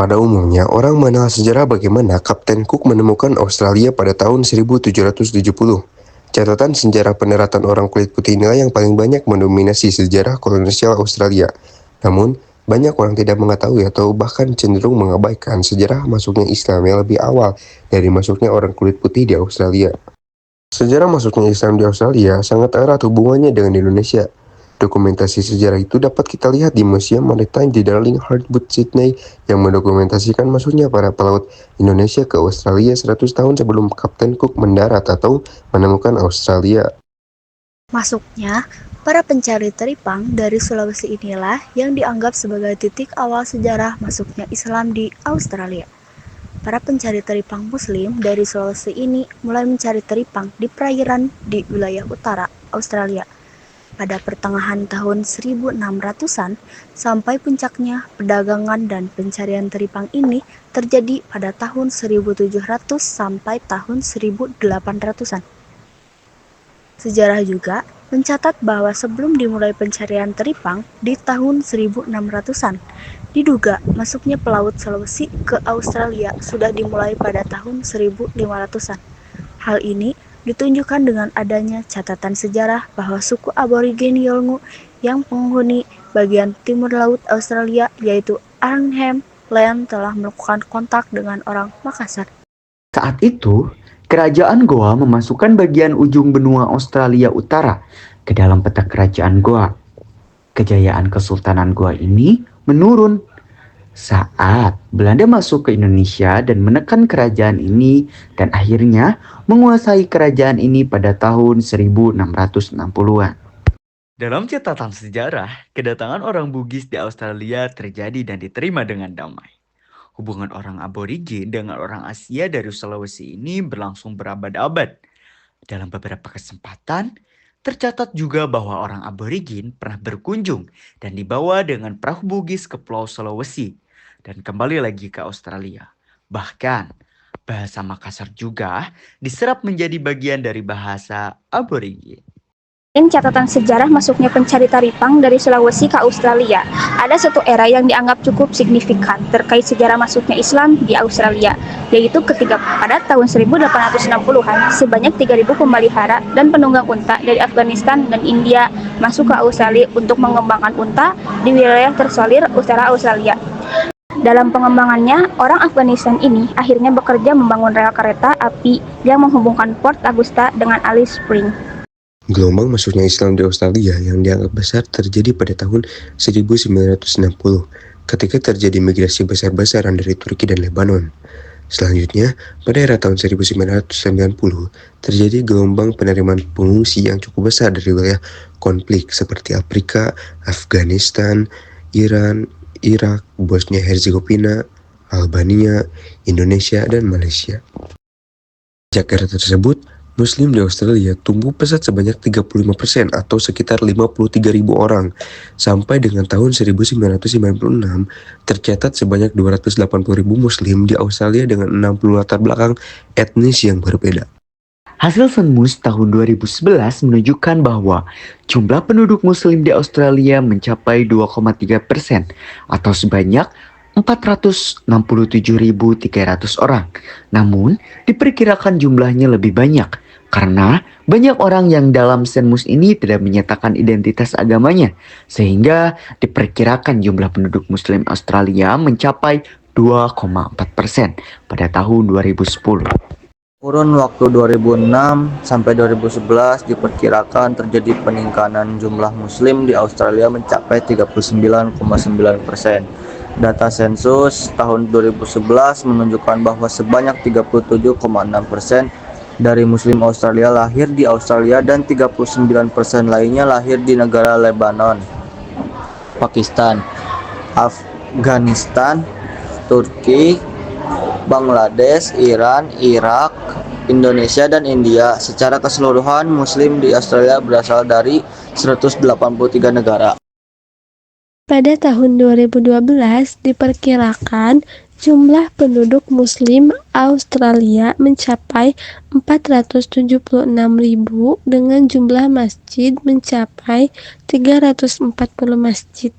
Pada umumnya, orang mengenal sejarah bagaimana Kapten Cook menemukan Australia pada tahun 1770. Catatan sejarah pendaratan orang kulit putih inilah yang paling banyak mendominasi sejarah kolonial Australia. Namun, banyak orang tidak mengetahui atau bahkan cenderung mengabaikan sejarah masuknya Islam yang lebih awal dari masuknya orang kulit putih di Australia. Sejarah masuknya Islam di Australia sangat erat hubungannya dengan Indonesia. Dokumentasi sejarah itu dapat kita lihat di Museum Maritime di Darling Harbour, Sydney, yang mendokumentasikan masuknya para pelaut Indonesia ke Australia 100 tahun sebelum Kapten Cook mendarat atau menemukan Australia. Masuknya para pencari teripang dari Sulawesi inilah yang dianggap sebagai titik awal sejarah masuknya Islam di Australia. Para pencari teripang Muslim dari Sulawesi ini mulai mencari teripang di perairan di wilayah utara Australia pada pertengahan tahun 1600-an, sampai puncaknya perdagangan dan pencarian teripang ini terjadi pada tahun 1700 sampai tahun 1800-an. Sejarah juga mencatat bahwa sebelum dimulai pencarian teripang di tahun 1600-an, diduga masuknya pelaut Sulawesi ke Australia sudah dimulai pada tahun 1500-an. Hal ini ditunjukkan dengan adanya catatan sejarah bahwa suku aborigin Yolngu yang penghuni bagian timur laut Australia yaitu Arnhem Land telah melakukan kontak dengan orang Makassar. Saat itu, kerajaan Goa memasukkan bagian ujung benua Australia Utara ke dalam peta kerajaan Goa. Kejayaan Kesultanan Goa ini menurun saat Belanda masuk ke Indonesia dan menekan kerajaan ini dan akhirnya menguasai kerajaan ini pada tahun 1660-an. Dalam catatan sejarah, kedatangan orang Bugis di Australia terjadi dan diterima dengan damai. Hubungan orang aborigin dengan orang Asia dari Sulawesi ini berlangsung berabad-abad. Dalam beberapa kesempatan, tercatat juga bahwa orang aborigin pernah berkunjung dan dibawa dengan perahu Bugis ke Pulau Sulawesi dan kembali lagi ke Australia. Bahkan, bahasa Makassar juga diserap menjadi bagian dari bahasa aborigin. Selain catatan sejarah masuknya pencari taripang dari Sulawesi ke Australia, ada satu era yang dianggap cukup signifikan terkait sejarah masuknya Islam di Australia, yaitu ketika pada tahun 1860-an sebanyak 3.000 pemelihara dan penunggang unta dari Afghanistan dan India masuk ke Australia untuk mengembangkan unta di wilayah tersolir utara Australia. Dalam pengembangannya, orang Afghanistan ini akhirnya bekerja membangun rel kereta api yang menghubungkan Port Augusta dengan Alice Springs. Gelombang masuknya Islam di Australia yang dianggap besar terjadi pada tahun 1960 ketika terjadi migrasi besar-besaran dari Turki dan Lebanon. Selanjutnya, pada era tahun 1990, terjadi gelombang penerimaan pengungsi yang cukup besar dari wilayah konflik seperti Afrika, Afghanistan, Iran, Irak, Bosnia-Herzegovina, Albania, Indonesia, dan Malaysia. Sejak era tersebut, Muslim di Australia tumbuh pesat sebanyak 35% atau sekitar 53.000 orang. Sampai dengan tahun 1996, tercatat sebanyak 280.000 Muslim di Australia dengan 60 latar belakang etnis yang berbeda. Hasil Senmus tahun 2011 menunjukkan bahwa jumlah penduduk Muslim di Australia mencapai 2,3% atau sebanyak 467.300 orang. Namun, diperkirakan jumlahnya lebih banyak karena banyak orang yang dalam sensus ini tidak menyatakan identitas agamanya, sehingga diperkirakan jumlah penduduk Muslim Australia mencapai 2,4% pada tahun 2010. Kurun waktu 2006 sampai 2011 diperkirakan terjadi peningkatan jumlah Muslim di Australia mencapai 39,9%. Data sensus tahun 2011 menunjukkan bahwa sebanyak 37,6% dari Muslim Australia lahir di Australia dan 39% lainnya lahir di negara Lebanon. Pakistan, Afghanistan, Turki, Bangladesh, Iran, Irak, Indonesia, dan India. Secara keseluruhan, Muslim di Australia berasal dari 183 negara. Pada tahun 2012, diperkirakan jumlah penduduk Muslim Australia mencapai 476.000 dengan jumlah masjid mencapai 340 masjid.